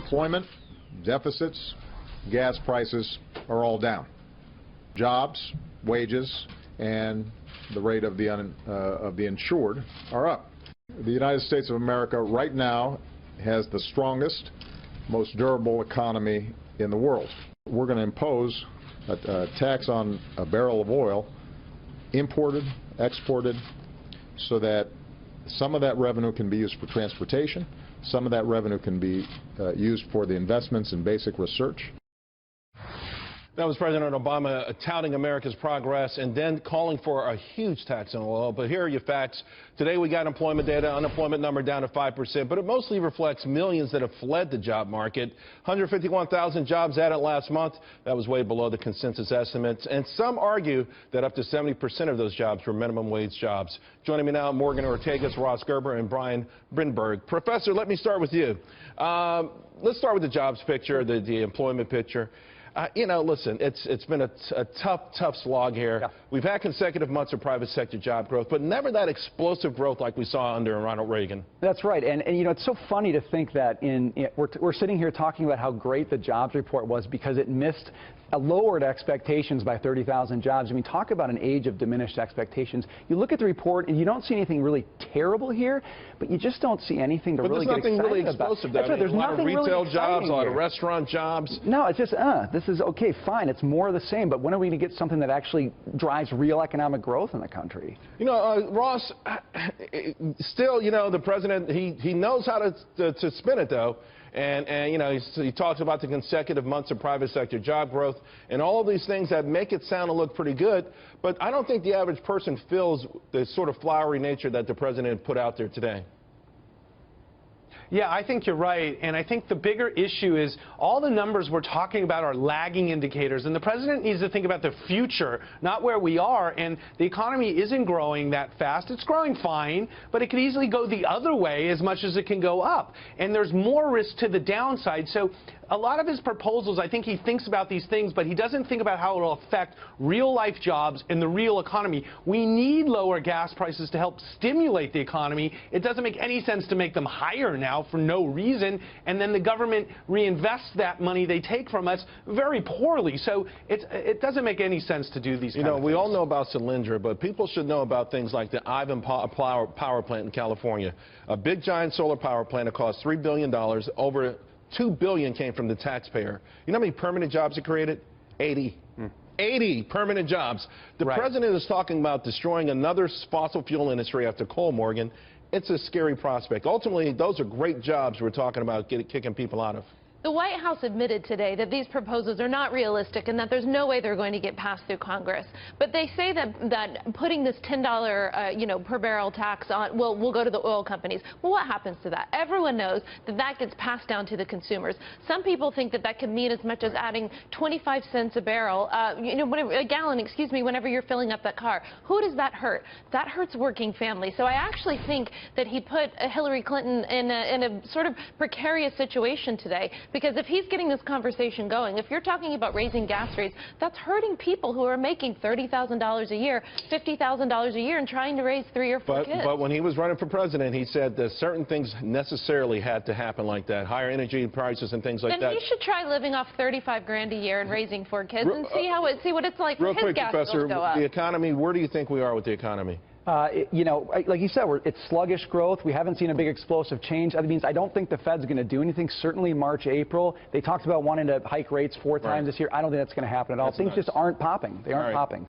Unemployment, deficits, gas prices are all down. Jobs, wages, and the rate of the insured are up. The United States of America right now has the strongest, most durable economy in the world. We're going to impose a tax on a barrel of oil, imported, exported, so that some of that revenue can be used for transportation, some of that revenue can be used for the investments in basic research. That was President Obama touting America's progress and then calling for a huge tax on oil. But here are your facts. Today we got employment data, unemployment number down to 5%, but it mostly reflects millions that have fled the job market. 151,000 jobs added last month. That was way below the consensus estimates. And some argue that up to 70% of those jobs were minimum wage jobs. Joining me now, Morgan Ortagus, Ross Gerber, and Brian Brenberg. Professor, let me start with you. Let's start with the jobs picture, the employment picture. You know, listen, it's been a tough slog here. Yeah. We've had consecutive months of private sector job growth, but never that explosive growth like we saw under Ronald Reagan. That's right. And you know, it's so funny to think that we're sitting here talking about how great the jobs report was because it missed lowered expectations by 30,000 jobs. I mean, talk about an age of diminished expectations. You look at the report and you don't see anything really terrible here, but you just don't see anything to really get excited about. But there's nothing really explosive. That's right. There's nothing really exciting. A lot of retail jobs, a lot of restaurant jobs. No, it's just, this is okay, fine. It's more of the same. But when are we going to get something that actually drives real economic growth in the country? You know, Ross, still, you know, the president, he knows how to spin it, though. And you know, he talks about the consecutive months of private sector job growth and all of these things that make it sound and look pretty good. But I don't think the average person feels the sort of flowery nature that the president put out there today. Yeah, I think you're right. And I think the bigger issue is all the numbers we're talking about are lagging indicators. And the president needs to think about the future, not where we are. And the economy isn't growing that fast. It's growing fine, but it could easily go the other way as much as it can go up. And there's more risk to the downside. So a lot of his proposals, I think he thinks about these things, but he doesn't think about how it will affect real-life jobs and the real economy. We need lower gas prices to help stimulate the economy. It doesn't make any sense to make them higher now for no reason, and then the government reinvests that money they take from us very poorly. So it doesn't make any sense to do these kind of things. We all know about Solyndra, but people should know about things like the Ivan power plant in California. A big, giant solar power plant that cost $3 billion. Over $2 billion came from the taxpayer. You know how many permanent jobs it created? 80. 80 permanent jobs. The president is talking about destroying another fossil fuel industry after coal, Morgan. It's a scary prospect. Ultimately, those are great jobs we're talking about kicking people out of. The White House admitted today that these proposals are not realistic and that there's no way they're going to get passed through Congress. But they say that putting this $10 per barrel tax on will go to the oil companies. Well, what happens to that? Everyone knows that that gets passed down to the consumers. Some people think that that could mean as much as adding 25 cents a barrel, a gallon, excuse me, whenever you're filling up that car. Who does that hurt? That hurts working families. So I actually think that he put Hillary Clinton in a sort of precarious situation today. Because if he's getting this conversation going, if you're talking about raising gas rates, that's hurting people who are making $30,000 a year, $50,000 a year, and trying to raise 3 or 4 kids. But when he was running for president, he said that certain things necessarily had to happen like that, higher energy prices and things like that. Then he should try living off 35 grand a year and raising 4 kids and see what it's like for his gas bills to go up. The economy, where do you think we are with the economy? Like you said, it's sluggish growth. We haven't seen a big explosive change. That means I don't think the Fed's going to do anything. Certainly March, April. They talked about wanting to hike rates 4 times this year. I don't think that's going to happen at all. Things just aren't popping. They aren't popping.